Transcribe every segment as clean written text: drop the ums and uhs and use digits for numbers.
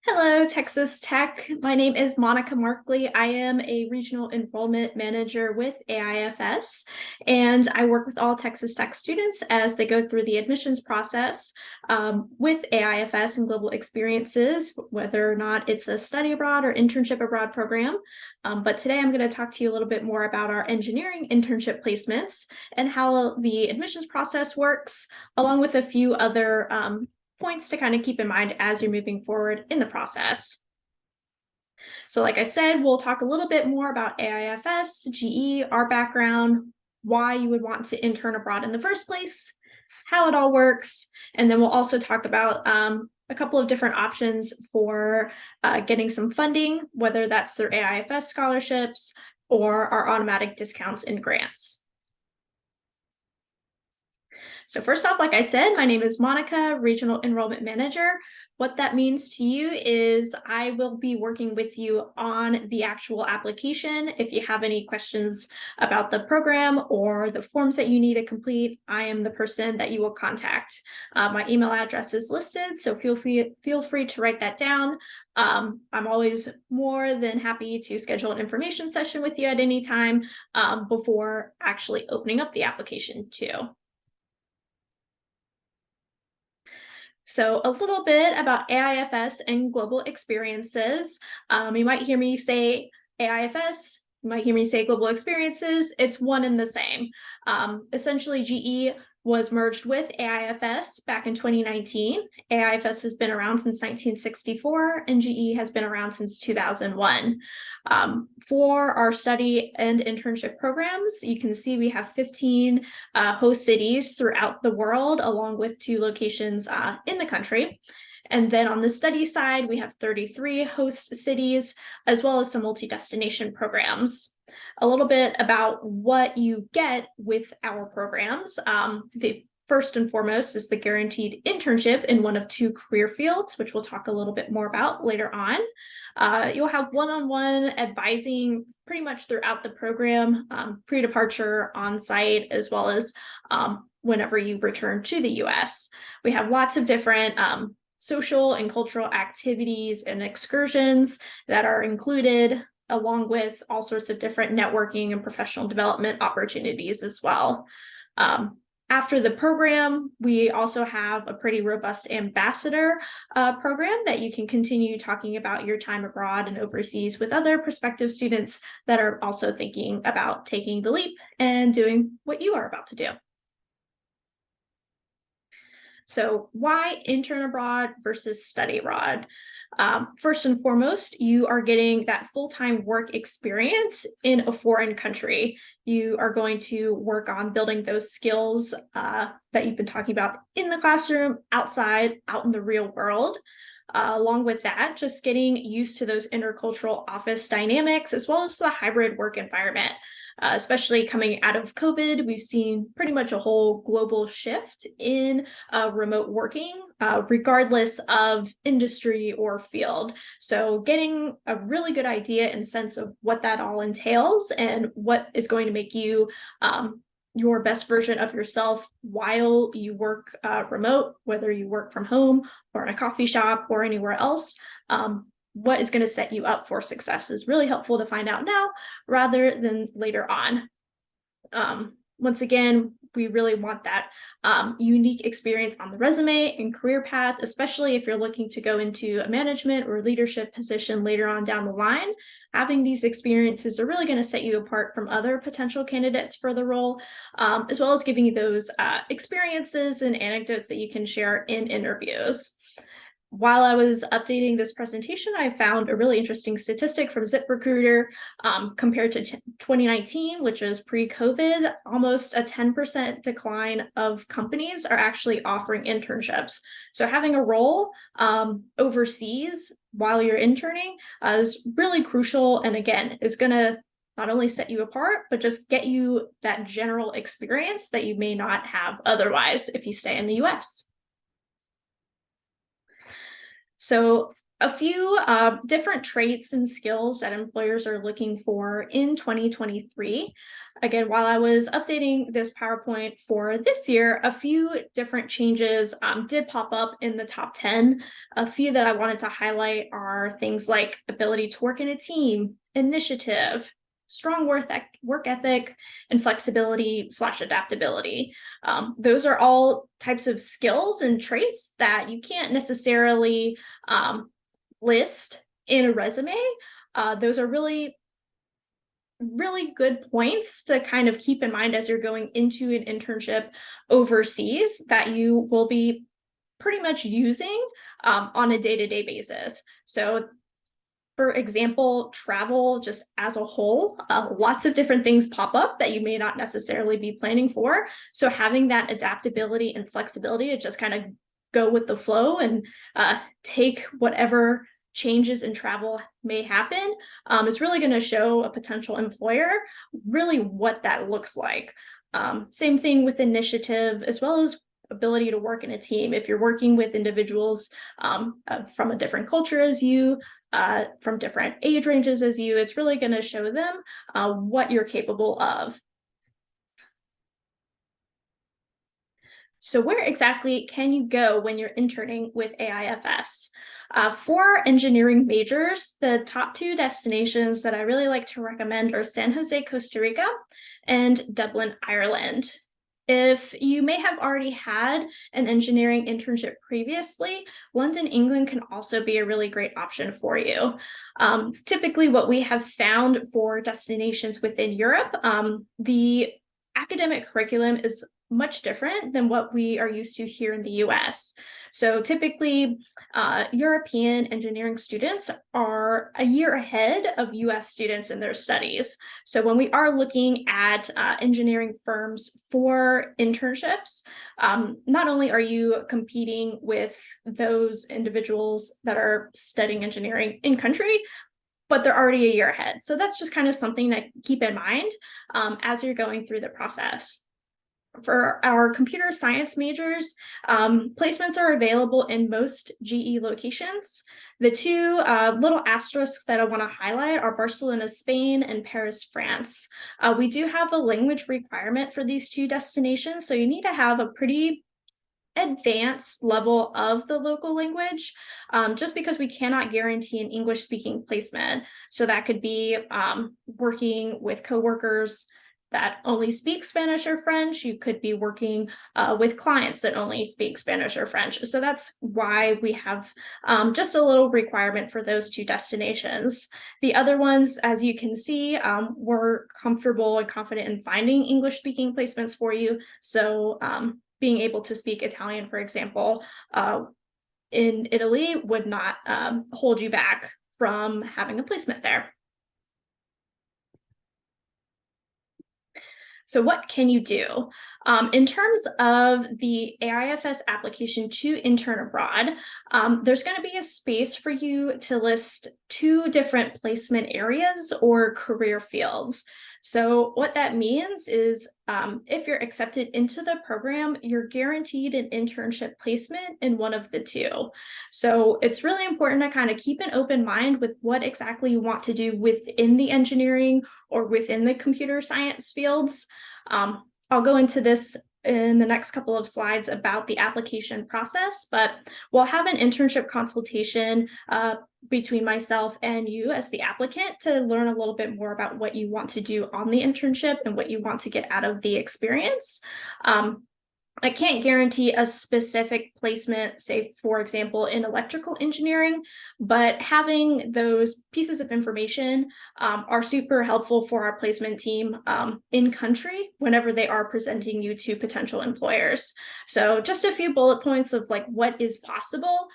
Hello, Texas Tech. My name is Monica Markley. I am a regional enrollment manager with AIFS, and I work with all Texas Tech students as they go through the admissions process with AIFS and global experiences, whether or not it's a study abroad or internship abroad program. But today I'm going to talk to you a little bit more about our engineering internship placements and how the admissions process works, along with a few other points to kind of keep in mind as you're moving forward in the process. So like I said, we'll talk a little bit more about AIFS, GE, our background, why you would want to intern abroad in the first place, how it all works, and then we'll also talk about a couple of different options for getting some funding, whether that's through AIFS scholarships or our automatic discounts and grants. So first off, like I said, my name is Monica, Regional Enrollment Manager. What that means to you is I will be working with you on the actual application. If you have any questions about the program or the forms that you need to complete, I am the person that you will contact. My email address is listed, so feel free to write that down. I'm always more than happy to schedule an information session with you at any time before actually opening up the application too. So a little bit about AIFS and global experiences. You might hear me say AIFS, you might hear me say global experiences. It's one and the same. Essentially, GE was merged with AIFS back in 2019. AIFS has been around since 1964, and GE has been around since 2001. For our study and internship programs, you can see we have 15 host cities throughout the world, along with 2 locations in the country. And then on the study side, we have 33 host cities, as well as some multi-destination programs. A little bit about what you get with our programs. The first and foremost is the guaranteed internship in one of 2 career fields, which we'll talk a little bit more about later on. You'll have one-on-one advising pretty much throughout the program, pre-departure, on-site, as well as whenever you return to the US. We have lots of different social and cultural activities and excursions that are included, along with all sorts of different networking and professional development opportunities as well. After the program, we also have a pretty robust ambassador program that you can continue talking about your time abroad and overseas with other prospective students that are also thinking about taking the leap and doing what you are about to do. So why intern abroad versus study abroad? First and foremost, you are getting that full-time work experience in a foreign country. You are going to work on building those skills that you've been talking about in the classroom, outside, out in the real world. Along with that, just getting used to those intercultural office dynamics, as well as the hybrid work environment. Especially coming out of COVID, we've seen pretty much a whole global shift in remote working, regardless of industry or field. So getting a really good idea and sense of what that all entails and what is going to make you your best version of yourself while you work remote, whether you work from home or in a coffee shop or anywhere else. What is going to set you up for success is really helpful to find out now rather than later on. Once again, we really want that unique experience on the resume and career path, especially if you're looking to go into a management or leadership position later on down the line. Having these experiences are really going to set you apart from other potential candidates for the role, as well as giving you those experiences and anecdotes that you can share in interviews. While I was updating this presentation, I found a really interesting statistic from ZipRecruiter. Compared to 2019, which is pre-COVID, almost a 10% decline of companies are actually offering internships. So having a role overseas while you're interning is really crucial, and again, is going to not only set you apart, but just get you that general experience that you may not have otherwise if you stay in the US. So A few different traits and skills that employers are looking for in 2023. Again, while I was updating this PowerPoint for this year, a few different changes did pop up in the top 10. A few that I wanted to highlight are things like ability to work in a team, initiative, strong work ethic, and flexibility/adaptability. Those are all types of skills and traits that you can't necessarily list in a resume. Those are really, really good points to kind of keep in mind as you're going into an internship overseas that you will be pretty much using on a day-to-day basis. So for example, travel just as a whole, lots of different things pop up that you may not necessarily be planning for. So having that adaptability and flexibility to just kind of go with the flow and take whatever changes in travel may happen is really going to show a potential employer really what that looks like. Same thing with initiative, as well as ability to work in a team. If you're working with individuals from a different culture as you, from different age ranges as you, it's really going to show them what you're capable of. So where exactly can you go when you're interning with AIFS? For engineering majors, the top two destinations that I really like to recommend are San Jose, Costa Rica, and Dublin, Ireland. If you may have already had an engineering internship previously, London, England can also be a really great option for you. Typically, what we have found for destinations within Europe, the academic curriculum is much different than what we are used to here in the US. So typically, European engineering students are a year ahead of US students in their studies. So when we are looking at engineering firms for internships, not only are you competing with those individuals that are studying engineering in country, but they're already a year ahead. So that's just kind of something to keep in mind as you're going through the process. For our computer science majors, placements are available in most GE locations. The two little asterisks that I want to highlight are Barcelona, Spain, and Paris, France. We do have a language requirement for these two destinations, so you need to have a pretty advanced level of the local language, just because we cannot guarantee an English speaking placement. So that could be working with coworkers that only speak Spanish or French. You could be working with clients that only speak Spanish or French. So that's why we have just a little requirement for those two destinations. The other ones, as you can see, we're comfortable and confident in finding English speaking placements for you. So being able to speak Italian, for example, in Italy would not hold you back from having a placement there. So what can you do? In terms of the AIFS application to intern abroad, there's going to be a space for you to list two different placement areas or career fields. So what that means is if you're accepted into the program, you're guaranteed an internship placement in one of the two. So it's really important to kind of keep an open mind with what exactly you want to do within the engineering or within the computer science fields. I'll go into this in the next couple of slides about the application process, but we'll have an internship consultation between myself and you as the applicant to learn a little bit more about what you want to do on the internship and what you want to get out of the experience. I can't guarantee a specific placement, say, for example, in electrical engineering, but having those pieces of information are super helpful for our placement team in country whenever they are presenting you to potential employers. So just a few bullet points of like what is possible.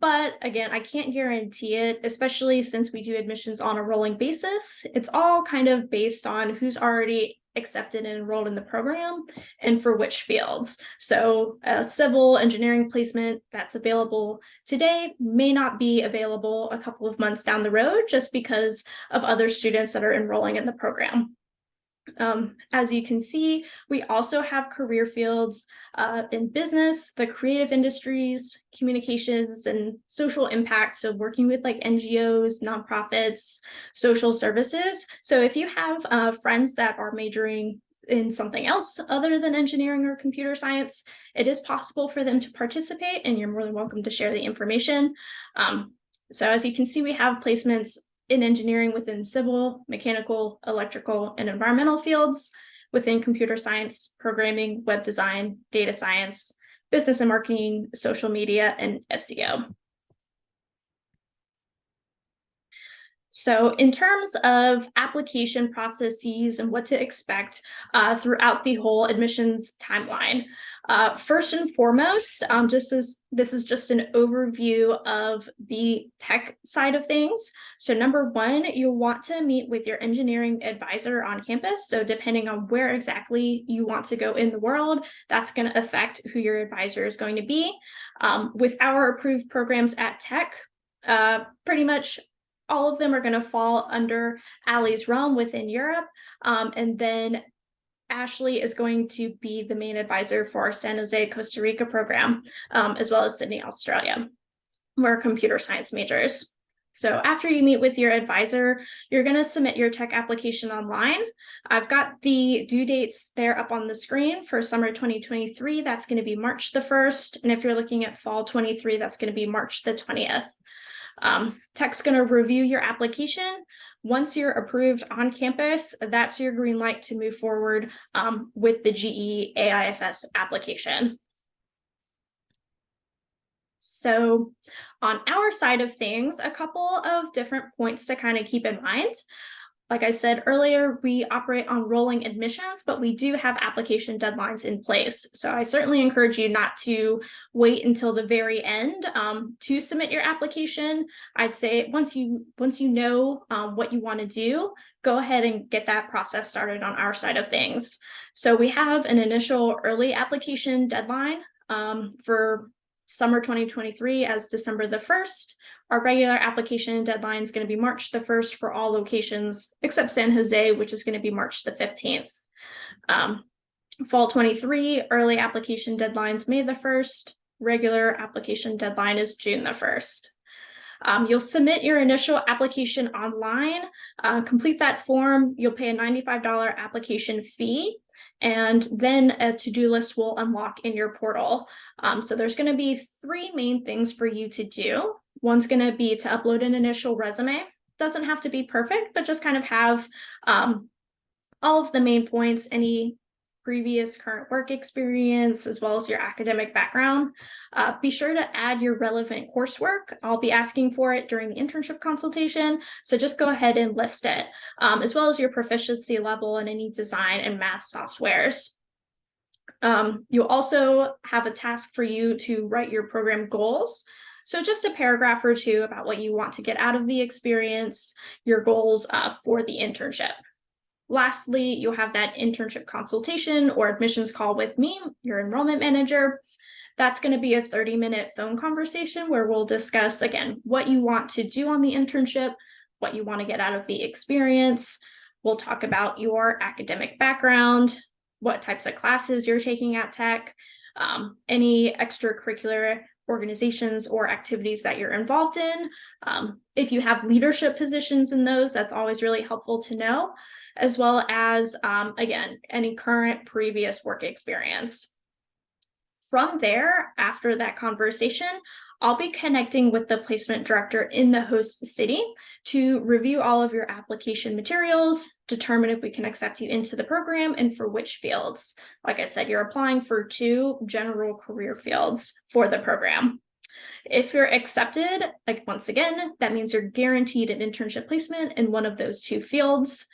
But again, I can't guarantee it, especially since we do admissions on a rolling basis. It's all kind of based on who's already accepted and enrolled in the program and for which fields. So a civil engineering placement that's available today may not be available a couple of months down the road just because of other students that are enrolling in the program. As you can see, we also have career fields in business, the creative industries, communications, and social impact. So working with like NGOs, nonprofits, social services. So if you have friends that are majoring in something else other than engineering or computer science, it is possible for them to participate, and you're more than welcome to share the information. So as you can see, we have placements in engineering within civil, mechanical, electrical, and environmental fields, within computer science, programming, web design, data science, business and marketing, social media, and SEO. So in terms of application processes and what to expect throughout the whole admissions timeline, first and foremost, this is just an overview of the tech side of things. So number one, you'll want to meet with your engineering advisor on campus. So depending on where exactly you want to go in the world, that's going to affect who your advisor is going to be. With our approved programs at Tech, pretty much all of them are going to fall under Allie's realm within Europe. And then Ashley is going to be the main advisor for our San Jose, Costa Rica program, as well as Sydney, Australia. We're computer science majors. So after you meet with your advisor, you're going to submit your tech application online. I've got the due dates there up on the screen for summer 2023. That's going to be March the 1st. And if you're looking at fall 23, that's going to be March the 20th. Tech's going to review your application. Once you're approved on campus, that's your green light to move forward with the GE AIFS application. So on our side of things, a couple of different points to kind of keep in mind. Like I said earlier, we operate on rolling admissions, but we do have application deadlines in place. So I certainly encourage you not to wait until the very end to submit your application. I'd say once you know what you want to do, go ahead and get that process started on our side of things. So we have an initial early application deadline for summer 2023 as December the 1st. Our regular application deadline is going to be March the 1st for all locations except San Jose, which is going to be March the 15th. Fall 23, early application deadlines May the 1st. Regular application deadline is June the 1st. You'll submit your initial application online, complete that form. You'll pay a $95 application fee, and then a to-do list will unlock in your portal. So there's going to be three main things for you to do. One's going to be to upload an initial resume. Doesn't have to be perfect, but just kind of have all of the main points, any previous current work experience, as well as your academic background. Be sure to add your relevant coursework. I'll be asking for it during the internship consultation, so just go ahead and list it, as well as your proficiency level in any design and math softwares. You'll also have a task for you to write your program goals. So just a paragraph or two about what you want to get out of the experience, your goals for the internship. Lastly, you'll have that internship consultation or admissions call with me, your enrollment manager. That's going to be a 30-minute phone conversation where we'll discuss, again, what you want to do on the internship, what you want to get out of the experience. We'll talk about your academic background, what types of classes you're taking at Tech, any extracurricular organizations or activities that you're involved in. If you have leadership positions in those, that's always really helpful to know, as well as, again, any current previous work experience. From there, after that conversation, I'll be connecting with the placement director in the host city to review all of your application materials, determine if we can accept you into the program and for which fields. Like I said, you're applying for 2 general career fields for the program. If you're accepted, like once again, that means you're guaranteed an internship placement in one of those 2 fields.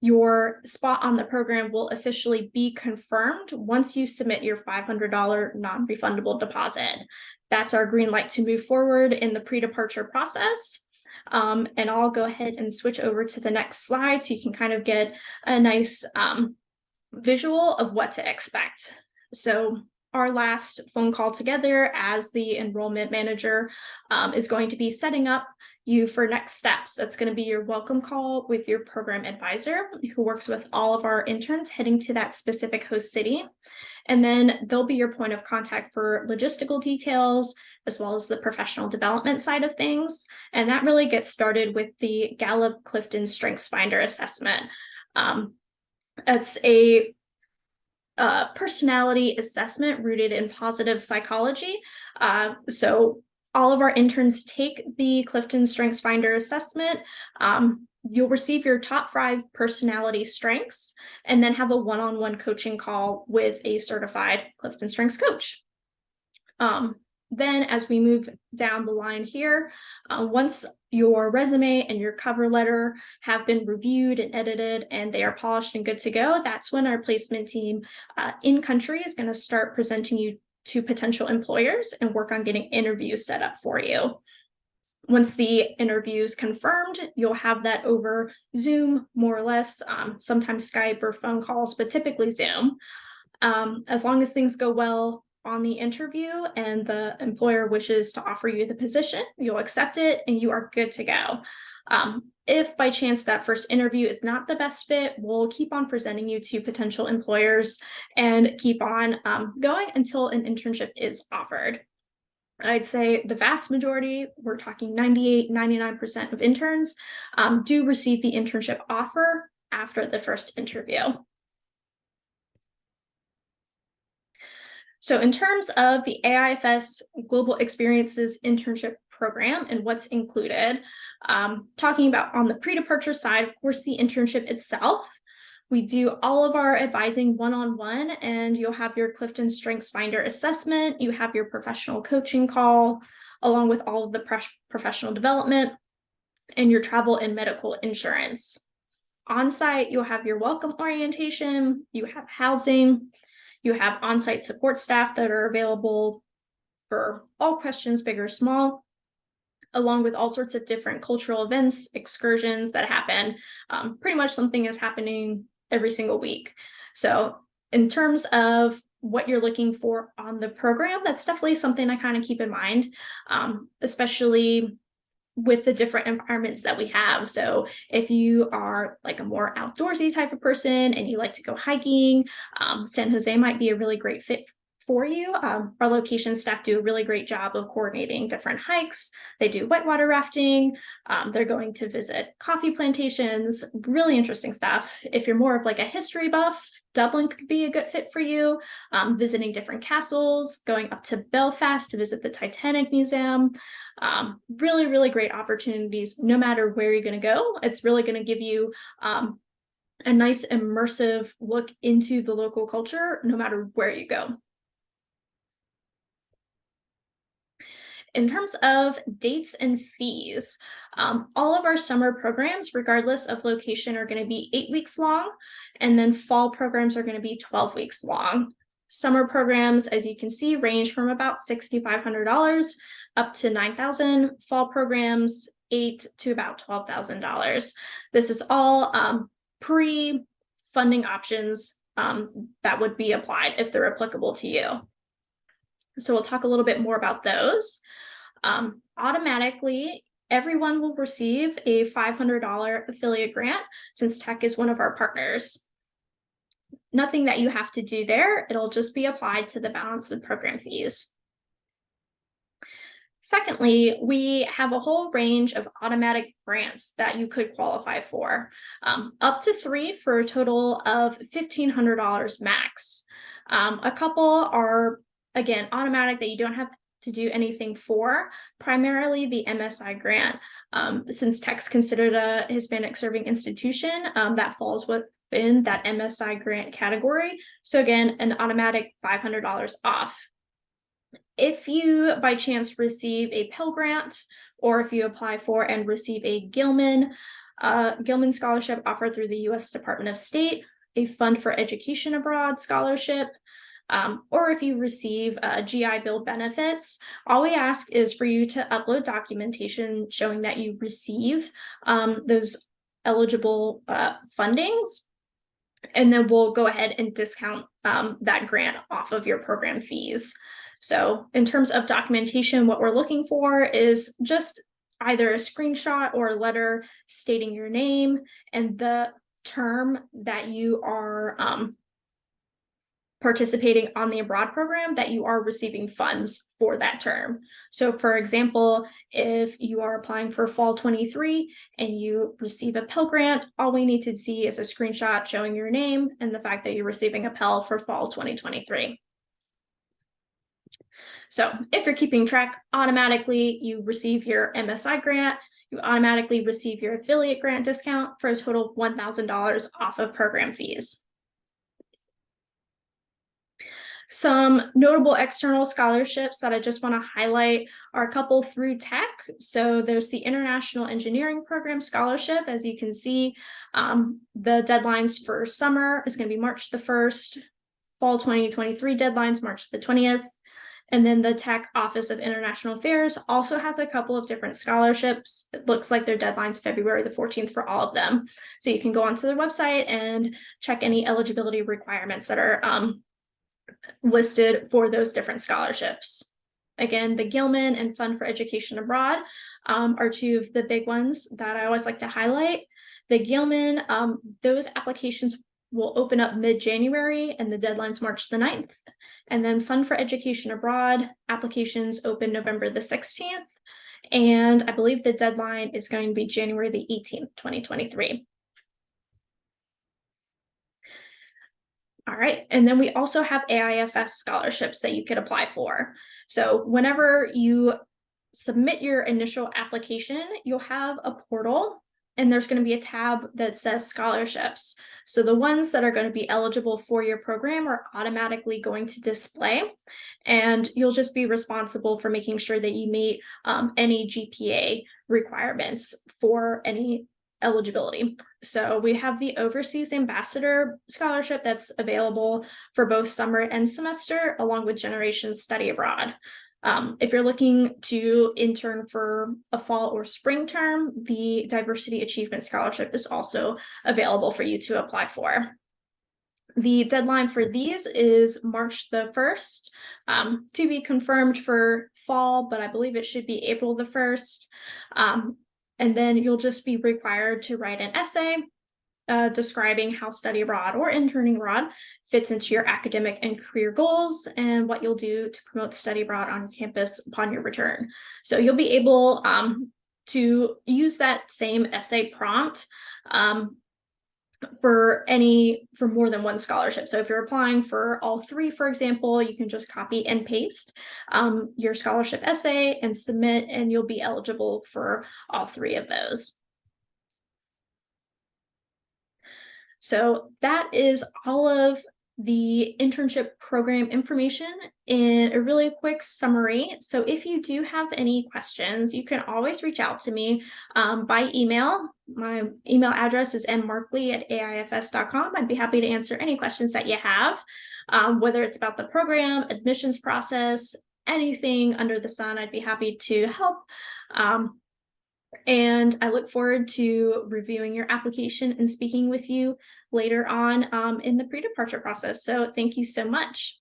Your spot on the program will officially be confirmed once you submit your $500 non-refundable deposit. That's our green light to move forward in the pre-departure process. And I'll go ahead and switch over to the next slide so you can kind of get a nice visual of what to expect. So our last phone call together as the enrollment manager is going to be setting up you for next steps. That's going to be your welcome call with your program advisor, who works with all of our interns heading to that specific host city. And then they'll be your point of contact for logistical details, as well as the professional development side of things. And that really gets started with the Gallup-Clifton StrengthsFinder assessment. It's a personality assessment rooted in positive psychology. So all of our interns take the Clifton StrengthsFinder assessment. You'll receive your top 5 personality strengths and then have a one-on-one coaching call with a certified Clifton Strengths coach. Then as we move down the line here, once your resume and your cover letter have been reviewed and edited and they are polished and good to go, that's when our placement team in country is going to start presenting you to potential employers and work on getting interviews set up for you. Once the interview is confirmed, you'll have that over Zoom, more or less, sometimes Skype or phone calls, but typically Zoom. As long as things go well on the interview and the employer wishes to offer you the position, you'll accept it and you are good to go. If by chance that first interview is not the best fit, we'll keep on presenting you to potential employers and keep on going until an internship is offered. I'd say the vast majority, we're talking 98, 99% of interns do receive the internship offer after the first interview. So in terms of the AIFS Global Experiences Internship Program and what's included, talking about on the pre-departure side, of course, the internship itself. We do all of our advising one-on-one, and you'll have your Clifton StrengthsFinder assessment. You have your professional coaching call, along with all of the professional development and your travel and medical insurance. On-site, you'll have your welcome orientation, you have housing, you have on-site support staff that are available for all questions, big or small, along with all sorts of different cultural events, excursions that happen. Pretty much something is happening every single week. So in terms of what you're looking for on the program, that's definitely something I kind of keep in mind, especially with the different environments that we have. So if you are like a more outdoorsy type of person and you like to go hiking, San Jose might be a really great fit for you. Our location staff do a really great job of coordinating different hikes. They do whitewater rafting. They're going to visit coffee plantations, really interesting stuff. If you're more of like a history buff, Dublin could be a good fit for you. Visiting different castles, going up to Belfast to visit the Titanic Museum. Really, really great opportunities no matter where you're going to go. It's really going to give you a nice immersive look into the local culture no matter where you go. In terms of dates and fees, all of our summer programs, regardless of location, are going to be 8 weeks long, and then fall programs are going to be 12 weeks long. Summer programs, as you can see, range from about $6,500 up to $9,000. Fall programs, $8,000 to about $12,000. This is all pre-funding options that would be applied if they're applicable to you. So we'll talk a little bit more about those. Automatically, everyone will receive a $500 affiliate grant since Tech is one of our partners. Nothing that you have to do there. It'll just be applied to the balance of program fees. Secondly, we have a whole range of automatic grants that you could qualify for, up to 3 for a total of $1,500 max. A couple are, again, automatic that you don't have to do anything for, primarily the MSI grant. Since Tech's considered a Hispanic serving institution, that falls within that MSI grant category. So again, an automatic $500 off. If you by chance receive a Pell Grant, or if you apply for and receive a Gilman scholarship offered through the U.S. Department of State, a Fund for Education Abroad scholarship, or if you receive GI Bill benefits, all we ask is for you to upload documentation showing that you receive those eligible fundings, and then we'll go ahead and discount that grant off of your program fees. So in terms of documentation, what we're looking for is just either a screenshot or a letter stating your name and the term that you are participating on the abroad program, that you are receiving funds for that term. So for example, if you are applying for fall 23 and you receive a Pell Grant, all we need to see is a screenshot showing your name and the fact that you're receiving a Pell for fall 2023. So if you're keeping track, automatically you receive your MSI grant, you automatically receive your affiliate grant discount for a total of $1,000 off of program fees. Some notable external scholarships that I just want to highlight are a couple through tech. So there's the International Engineering Program Scholarship. As you can see, the deadlines for summer is going to be March the 1st, fall 2023 deadlines, March the 20th. And then the Tech Office of International Affairs also has a couple of different scholarships. It looks like their deadline's February the 14th for all of them. So you can go onto their website and check any eligibility requirements that are listed for those different scholarships. Again, the Gilman and Fund for Education Abroad are two of the big ones that I always like to highlight. The Gilman, those applications will open up mid-January and the deadline's March the 9th. And then Fund for Education Abroad applications open November the 16th. And I believe the deadline is going to be January the 18th, 2023. All right, and then we also have AIFS scholarships that you could apply for. So whenever you submit your initial application, you'll have a portal and there's going to be a tab that says scholarships. So the ones that are going to be eligible for your program are automatically going to display, and you'll just be responsible for making sure that you meet any GPA requirements for any eligibility. So we have the Overseas Ambassador Scholarship that's available for both summer and semester, along with Generation Study Abroad. If you're looking to intern for a fall or spring term, the Diversity Achievement Scholarship is also available for you to apply for. The deadline for these is March the 1st, to be confirmed for fall, but I believe it should be April the 1st. And then you'll just be required to write an essay describing how study abroad or interning abroad fits into your academic and career goals and what you'll do to promote study abroad on campus upon your return. So you'll be able to use that same essay prompt for more than one scholarship. So if you're applying for all three, for example, you can just copy and paste your scholarship essay and submit, and you'll be eligible for all three of those. So that is all of the internship program information in a really quick summary. So if you do have any questions, you can always reach out to me by email. My email address is mmarkley@aifs.com. I'd be happy to answer any questions that you have, whether it's about the program, admissions process, anything under the sun. I'd be happy to help. And I look forward to reviewing your application and speaking with you later on in the pre-departure process. So thank you so much.